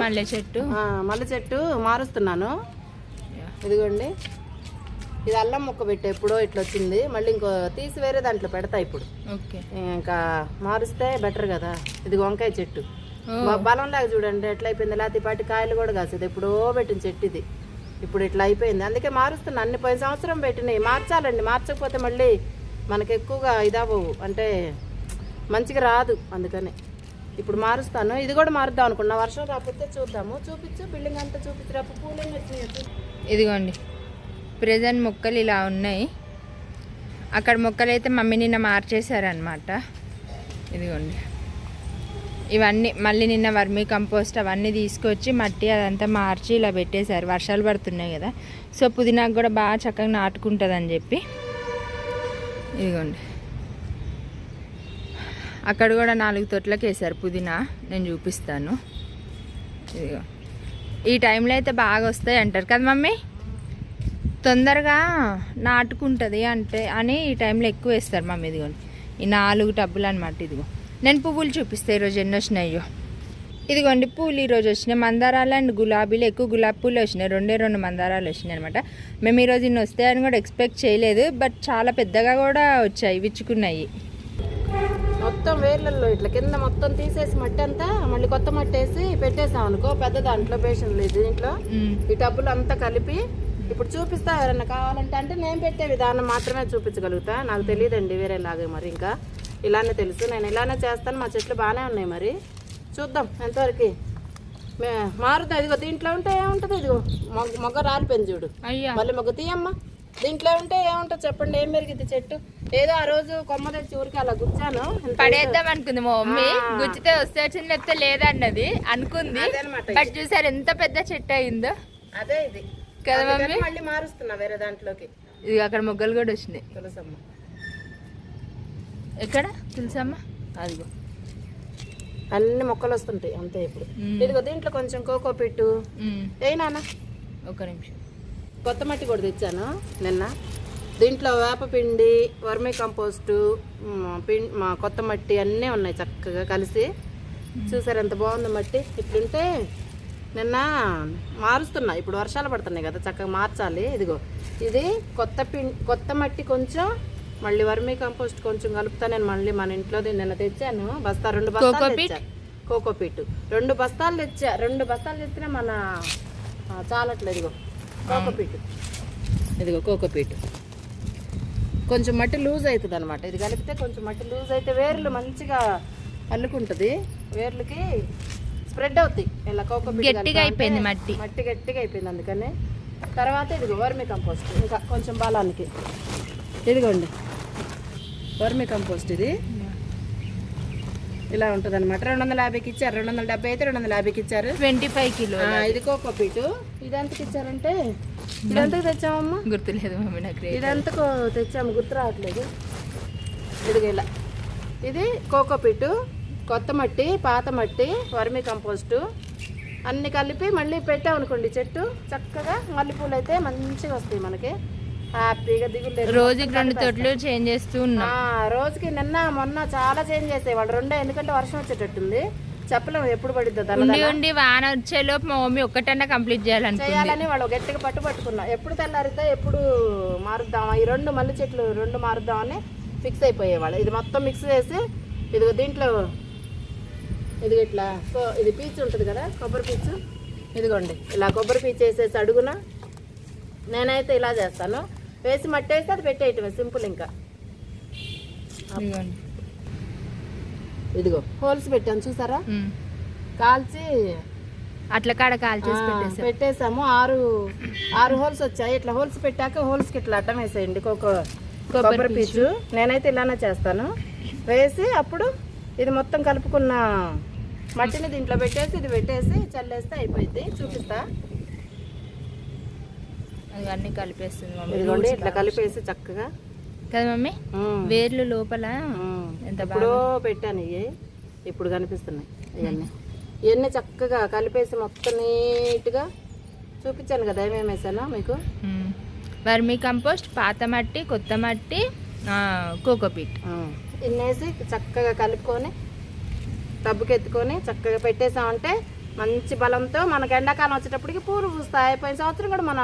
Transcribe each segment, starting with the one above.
మల్లె చెట్టు మారుస్తున్నాను. ఇదిగోండి, ఇది అల్లం ముక్క పెట్టి ఎప్పుడో ఇట్లా వచ్చింది, మళ్ళీ ఇంకో తీసి వేరే దాంట్లో పెడతా ఇప్పుడు. ఇంకా మారుస్తే బెటర్ కదా. ఇది వంకాయ చెట్టు బలం లాగా చూడండి ఎట్లా అయిపోయింది. లేకపోతే పాటి కాయలు కూడా కాసేది, ఎప్పుడో పెట్టిన చెట్టు ఇది, ఇప్పుడు ఇట్లా అయిపోయింది. అందుకే మారుస్తున్నా. అన్ని 10 సంవత్సరం పెట్టినాయి, మార్చాలండి. మార్చకపోతే మళ్ళీ మనకి ఎక్కువగా ఇదవ్వవు, అంటే మంచిగా రాదు. అందుకని ఇప్పుడు మారుస్తాను. ఇది కూడా మారుద్దాం అనుకున్నా, వర్షం రాకపోతే చూద్దాము. చూపించు, బిల్డింగ్ అంతా చూపించు. రేపు పూలేం వచ్చినాయి. ఇదిగోండి ప్రెజెంట్ మొక్కలు ఇలా ఉన్నాయి. అక్కడ మొక్కలు అయితే మమ్మీ నిన్న మార్చేశారనమాట. ఇదిగోండి ఇవన్నీ మళ్ళీ నిన్న వర్మీ కంపోస్ట్ అవన్నీ తీసుకొచ్చి మట్టి అదంతా మార్చి ఇలా పెట్టేశారు. వర్షాలు పడుతున్నాయి కదా, సో పుదీనాకు కూడా బాగా చక్కగా నాటుకుంటుంది అని చెప్పి. ఇదిగోండి అక్కడ కూడా 4 తొట్లకి వేసారు పుదీనా, నేను చూపిస్తాను. ఇదిగో ఈ టైంలో అయితే బాగా వస్తాయి అంటారు కదా మమ్మీ, తొందరగా నాటుకుంటుంది అంటే అని ఈ టైంలో ఎక్కువ వేస్తారు మమ్మీ. ఇదిగోండి ఈ 4 టబ్బులు అనమాట. ఇదిగో నేను పువ్వులు చూపిస్తాను ఈరోజు ఎన్ని వచ్చినాయో. ఇదిగోండి పూలు ఈరోజు వచ్చినాయి. మందారాలు అండ్ గులాబీలు, ఎక్కువ గులాబీ పూలు వచ్చినాయి. 2 మందారాలు వచ్చినాయి అనమాట. మేము ఈరోజు ఇన్ని వస్తాయని కూడా ఎక్స్పెక్ట్ చేయలేదు, బట్ చాలా పెద్దగా కూడా వచ్చాయి, విచ్చుకున్నాయి. మొత్తం వేర్లలో ఇట్లా కింద మొత్తం తీసేసి మట్టి అంతా మళ్ళీ కొత్త మట్టి వేసి పెట్టేసాం అనుకో, పెద్ద దాంట్లో బేషన్ లేదు దీంట్లో, ఈ టబ్బులు అంతా కలిపి ఇప్పుడు చూపిస్తా. ఎవరైనా కావాలంటే, అంటే నేను పెట్టే విధానం మాత్రమే చూపించగలుగుతా, నాకు తెలియదండి వేరేలాగే. మరి ఇంకా ఇలానే తెలుసు, నేను ఇలానే చేస్తాను. మా చెట్లు బాగానే ఉన్నాయి, మరి చూద్దాం ఎంతవరకు మారుతా. ఇదిగో దీంట్లో ఉంటే ఏముంటుంది, ఇదిగో మొగ్గ రాలిపోయింది చూడు, మళ్ళీ మొగ్గ తీయమ్మా. దీంట్లో ఉంటే ఏముంటుంది చెప్పండి, ఏం పెరిగింది చెట్టు? ఏదో ఆ రోజు కొమ్మ తెచ్చి ఊరికి అలా గుచ్చాను, పడేద్దాం అనుకుంది మా మమ్మీ. గుచ్చితే వస్తే వచ్చింది, లేకపోతే లేదన్నది అనుకుంది. బట్ చూసారు ఎంత పెద్ద చెట్టు అయిందో. అదే ఇది కదా మమ్మీ. మళ్ళీ మారుస్తున్నా వేరే దాంట్లోకి. ఇది అక్కడ మొగ్గలు కూడా వచ్చినాయి. తులసమ్మ ఎక్కడ తులసమ్మ? అదిగో అన్ని మొక్కలు వస్తుంటాయి అంతే. ఇప్పుడు ఇదిగో దీంట్లో కొంచెం కోకో పిట్టు ఏ నాన్న, ఒక నిమిషం. కొత్త మట్టి కూడా తెచ్చాను నిన్న. దీంట్లో వేపపిండి, వర్మీ కంపోస్టు, మా కొత్త మట్టి అన్నీ ఉన్నాయి చక్కగా కలిసి. చూసారు ఎంత బాగుంది మట్టి. ఇట్లుంటే నిన్న మారుస్తున్నా, ఇప్పుడు వర్షాలు పడుతున్నాయి కదా, చక్కగా మార్చాలి. ఇదిగో ఇది కొత్త మట్టి కొంచెం, మళ్ళీ వర్మీ కంపోస్ట్ కొంచెం కలుపుతా. నేను మళ్ళీ మన ఇంట్లో నిన్న తెచ్చాను 2 బస్తాలు తెచ్చా. కోకోపీట్ 2 బస్తాలు తెచ్చా. 2 బస్తాలు తెచ్చినా మన చాలట్లేదు. ఇదిగో కోకోపీట్, ఇదిగో కోకోపీట్. కొంచెం మట్టి లూజ్ అవుతుంది అనమాట. ఇది కలిపితే కొంచెం మట్టి లూజ్ అయితే వేర్లు మంచిగా అల్లుకుంటుంది, వేర్లకి స్ప్రెడ్ అవుతాయి. ఇలా కోకోపీట్ గట్టిగా అయిపోయింది మట్టి గట్టిగా అయిపోయింది. అందుకని తర్వాత ఇదిగో వర్మీ కంపోస్ట్ ఇంకా కొంచెం బలానికి. ఇదిగోండి వర్మీ కంపోస్ట్, ఇది ఇలా ఉంటుంది అనమాట. 250కి ఇచ్చారు, 270 అయితే 250కి ఇచ్చారు. 25 కిలో. ఇది కోకోపీట్. ఇది ఎంతకి ఇచ్చారంటే, ఇది ఎంతకు తెచ్చామమ్మా గుర్తులేదు మమ్మీ నాకు. ఇది ఎంతకు తెచ్చాము గుర్తు రావట్లేదు. ఇదిగో ఇలా, ఇది కోకోపీట్, కొత్త మట్టి, పాత మట్టి, వర్మీ కంపోస్టు అన్ని కలిపి మళ్ళీ పెట్టామనుకోండి చెట్టు, చక్కగా మల్లెపూలు అయితే మంచిగా వస్తాయి మనకి. హ్యాపీగా దిగులేదు. రోజుకి 2 తొట్లు చేంజ్ చేస్తూ ఉన్నా. రోజుకి నిన్న మొన్న చాలా చేంజ్ చేసేవాళ్ళు 2, ఎందుకంటే వర్షం వచ్చేటట్టుంది, చెప్పలేము ఎప్పుడు పడిద్దో. ఉండి వాన వచ్చేలోపు మా మమ్మీ ఒక్కటన్నా కంప్లీట్ చేయాలని వాళ్ళు గట్టిగా పట్టుకున్నా. ఎప్పుడు తెల్లారిద్దా, ఎప్పుడు మారుద్దామా, ఈ 2 మల్లె చెట్లు 2 మారుద్దామని ఫిక్స్ అయిపోయేవాళ్ళు. ఇది మొత్తం మిక్స్ చేసి ఇదిగో దీంట్లో ఇది ఇట్లా ఇది పీచు ఉంటుంది కదా, కొబ్బరి పీచు. ఇదిగోండి ఇలా కొబ్బరి పీచు వేసేసి అడుగున నేనైతే ఇలా చేస్తాను, వేసి మట్టి వేస్తే అది పెట్టేయటమే, సింపుల్. ఇంకా ఇదిగో హోల్స్ పెట్టాను చూసారా, కాల్చి అట్లా కాడ కాల్చేసి పెట్టేసాము. 6 హోల్స్ వచ్చాయి. ఇట్లా హోల్స్ పెట్టాక హోల్స్కి ఇట్లా అట్టం వేసేయండి కొబ్బరి పీచు. నేనైతే ఇలానే చేస్తాను. వేసి అప్పుడు ఇది మొత్తం కలుపుకున్న మట్టిని దీంట్లో పెట్టేసి ఇది పెట్టేసి చల్లేస్తే అయిపోయింది. చూపిస్తా. ఇవన్నీ కలిపేస్తుంది మమ్మీ. ఇదిగోండి ఇట్లా కలిపేసి చక్కగా కదా మమ్మీ. వేర్లు లోపల ఎంత ఎప్పుడో పెట్టాను, ఇవి ఇప్పుడు కనిపిస్తున్నాయి. ఇవన్నీ చక్కగా కలిపేసి మొత్తం నీట్గా చూపించాను కదా ఏమేమి వేసానో మీకు. వర్మీ కంపోస్ట్, పాత మట్టి, కొత్త మట్టి, కోకోపీట్ ఇన్నేసి చక్కగా కలుపుకొని టబ్బుకి ఎత్తుకొని చక్కగా పెట్టేసామంటే మంచి బలంతో మనకు ఎండాకాలం వచ్చేటప్పటికి పూలు పూస్తాయి. అయిపోయిన సంవత్సరం కూడా మన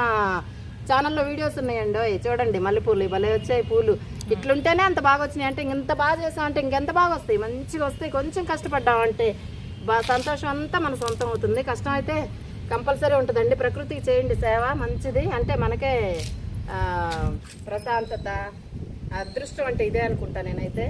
ఛానల్లో వీడియోస్ ఉన్నాయండి, చూడండి మల్లెపూలు భలే వచ్చాయి పూలు. ఇట్లుంటేనే అంత బాగా వచ్చినాయి అంటే ఇంత బాగా చేసామంటే ఇంకెంత బాగా వస్తాయి, మంచిగా వస్తాయి. కొంచెం కష్టపడ్డామంటే సంతోషం అంతా మన సొంతం అవుతుంది. కష్టం అయితే కంపల్సరీ ఉంటుందండి. ప్రకృతికి చేయండి సేవ, మంచిది. అంటే మనకే ప్రశాంతత, అదృష్టం అంటే ఇదే అనుకుంటా నేనైతే.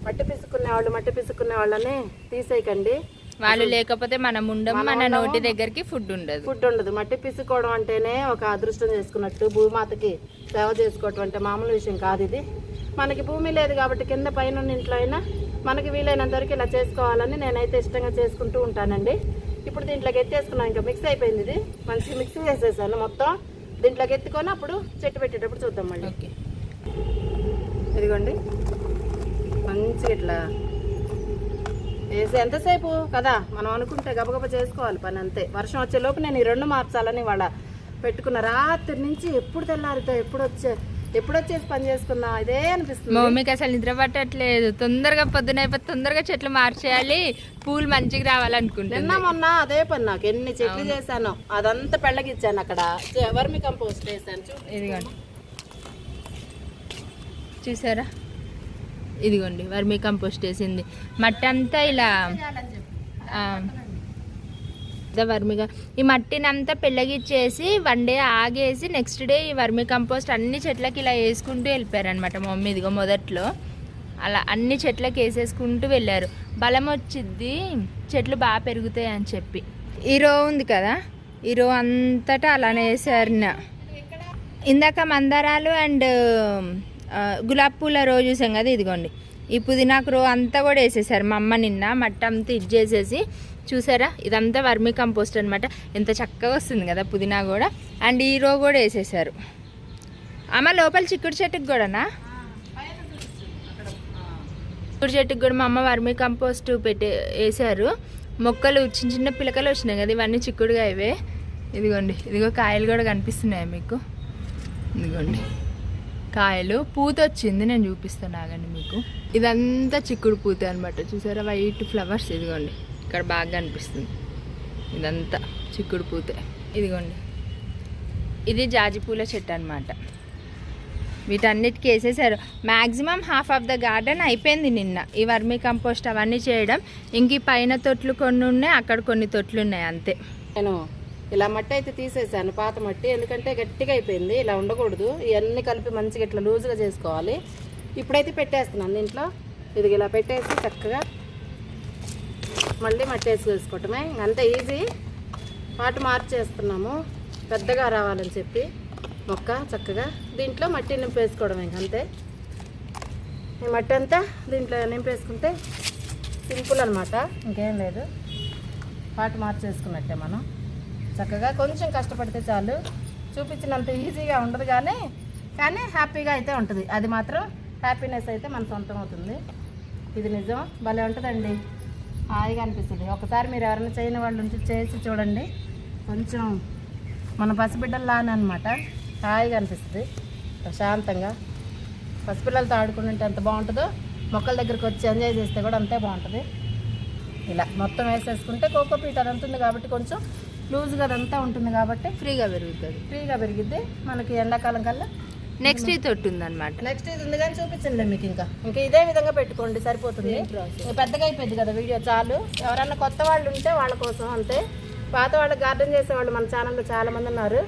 మట్టి పిసుక్కునే వాళ్ళని తీసేయకండి. వాళ్ళు లేకపోతే మనం ఉండం, మన నోటి దగ్గరికి ఫుడ్ ఉండదు. మట్టి పిసుకోవడం అంటేనే ఒక అదృష్టం చేసుకున్నట్టు. భూమాతకి సేవ చేసుకోవటం అంటే మామూలు విషయం కాదు ఇది. మనకి భూమి లేదు కాబట్టి కింద పైన ఇంట్లో అయినా మనకి వీలైనంత వరకు ఇలా చేసుకోవాలని నేనైతే ఇష్టంగా చేసుకుంటూ ఉంటానండి. ఇప్పుడు దీంట్లోకి ఎత్తేసుకున్నాం, ఇంకా మిక్స్ అయిపోయింది. ఇది మంచిగా మిక్స్ చేసేసాను మొత్తం. దీంట్లోకి ఎత్తుకొని అప్పుడు చెట్టు పెట్టేటప్పుడు చూద్దాం మళ్ళీ. ఇదిగోండి మంచిగా ఇట్లా వేసి ఎంతసేపు కదా మనం అనుకుంటే గబగబ చేసుకోవాలి పని, అంతే. వర్షం వచ్చేలోపు నేను ఈ 2 మార్చాలని వాళ్ళ పెట్టుకున్న. రాత్రి నుంచి ఎప్పుడు తెల్లారితో ఎప్పుడు వచ్చేసి పని చేసుకున్నా ఇదే అనిపిస్తుంది. మమ్మీకి అసలు నిద్ర పట్టట్లేదు. తొందరగా పొద్దున అయిపోతే తొందరగా చెట్లు మార్చేయాలి, పూలు మంచిగా రావాలనుకుంటున్నా. నిన్న మొన్న అదే పని, నాకు ఎన్ని చెట్లు చేశాను అదంతా పెళ్ళగిచ్చాను. అక్కడ వర్మి కంపోస్ట్ వేసాను. ఇదిగోండి చూసారా, ఇదిగోండి వర్మి కంపోస్ట్ వేసింది. మట్టి అంతా ఇలా వర్మిగా ఈ మట్టిని అంతా పెళ్ళగిచ్చేసి 1 డే ఆగేసి నెక్స్ట్ డే ఈ వర్మి కంపోస్ట్ అన్ని చెట్లకి ఇలా వేసుకుంటూ వెళ్ళిపోయారనమాట మా మమ్మీ. ఇదిగో మొదట్లో అలా అన్ని చెట్లకి వేసేసుకుంటూ వెళ్ళారు. బలం వచ్చిద్ది, చెట్లు బాగా పెరుగుతాయి అని చెప్పి. ఈ రో ఉంది కదా, ఈ రో అంతటా అలానే వేసారు. ఇందాక మందారాలు అండ్ గులాబీ పూల రో చూసాం కదా, ఇదిగోండి ఈ పుదీనాకు రో అంతా కూడా వేసేసారు మా అమ్మ. నిన్న మట్టి అంతా ఇది చేసేసి చూసారా, ఇదంతా వర్మి కంపోస్ట్ అనమాట. ఎంత చక్కగా వస్తుంది కదా పుదీనా కూడా. అండ్ ఈ రో కూడా వేసేసారు. అమ్మ లోపల చిక్కుడు చెట్టుకు కూడానా? చిక్కుడు చెట్టుకు కూడా మా అమ్మ వర్మి కంపోస్ట్ వేసారు. మొక్కలు చిన్న చిన్న పిలకలు వచ్చినాయి కదా, ఇవన్నీ చిక్కుడుగా ఇవే. ఇదిగోండి, ఇదిగో కాయలు కూడా కనిపిస్తున్నాయి మీకు. ఇదిగోండి కాయలు, పూత వచ్చింది, నేను చూపిస్తాను ఆగండి మీకు. ఇదంతా చిక్కుడు పూత అనమాట. చూసారా వైట్ ఫ్లవర్స్, ఇదిగోండి ఇక్కడ బాగా కనిపిస్తుంది. ఇదంతా చిక్కుడు పూతే. ఇదిగోండి ఇది జాజి పూల చెట్టు అనమాట. వీటన్నిటికీ వేసేసారు. Maximum half of the garden అయిపోయింది నిన్న ఈ వర్మీ కంపోస్ట్ అవన్నీ చేయడం. ఇంక ఈ పైన తొట్లు కొన్ని ఉన్నాయి, అక్కడ కొన్ని తొట్లు ఉన్నాయి అంతే. నేను ఇలా మట్టి అయితే తీసేసాను, పాత మట్టి, ఎందుకంటే గట్టిగా అయిపోయింది. ఇలా ఉండకూడదు, ఇవన్నీ కలిపి మంచిగా ఇట్లా లూజ్గా చేసుకోవాలి. ఇప్పుడైతే పెట్టేస్తున్నాను దీంట్లో. ఇది ఇలా పెట్టేసి చక్కగా మళ్ళీ మట్టి వేసి వేసుకోవటమే, అంతే ఈజీ. పాటు మార్చేస్తున్నాము పెద్దగా రావాలని చెప్పి మొక్క. చక్కగా దీంట్లో మట్టి నింపేసుకోవడమే, అంతే. ఈ మట్టి అంతా దీంట్లో నింపేసుకుంటే సింపుల్ అనమాట, ఇంకేం లేదు. పాటు మార్చేసుకున్నట్టే మనం. చక్కగా కొంచెం కష్టపడితే చాలు. చూపించినంత ఈజీగా ఉండదు కానీ హ్యాపీగా అయితే ఉంటుంది. అది మాత్రం హ్యాపీనెస్ అయితే మన సొంతం అవుతుంది. ఇది నిజం, భలే ఉంటుందండి, హాయిగా అనిపిస్తుంది. ఒకసారి మీరు ఎవరైనా చేయని వాళ్ళు ఉంటే చేసి చూడండి. కొంచెం మన పసిబిడ్డల్లానే అనమాట, హాయిగా అనిపిస్తుంది. ప్రశాంతంగా పసిపిల్లలతో ఆడుకుంటుంటే ఎంత బాగుంటుందో, మొక్కల దగ్గరికి వచ్చి ఎంజాయ్ చేస్తే కూడా అంతే బాగుంటుంది. ఇలా మొత్తం వేసేసుకుంటే కోకోపీట్ అదంతా ఉంది కాబట్టి కొంచెం లూజ్గా అదంతా ఉంటుంది కాబట్టి ఫ్రీగా పెరిగిద్ది మనకి. ఎండాకాలం కల్లా నెక్స్ట్ ఇది తొట్టు ఉందన్నమాట. నెక్స్ట్ ఇది ఉంది కానీ చూపించండి మీకు. ఇంకా ఇదే విధంగా పెట్టుకోండి సరిపోతుంది. పెద్దగా అయిపోయింది కదా వీడియో, చాలు. ఎవరన్నా కొత్త వాళ్ళు ఉంటే వాళ్ళ కోసం అంతే. పాత వాళ్ళు గార్డెన్ చేసేవాళ్ళు మన ఛానల్లో చాలామంది ఉన్నారు.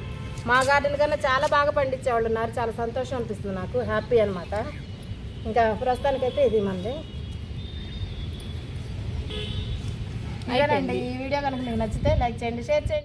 మా గార్డెన్ కన్నా చాలా బాగా పండించేవాళ్ళు ఉన్నారు. చాలా సంతోషం అనిపిస్తుంది నాకు, హ్యాపీ అనమాట. ఇంకా ప్రస్తుతానికైతే ఇది మంది. ఈ వీడియో కనుక మీకు నచ్చితే లైక్ చేయండి, షేర్ చేయండి.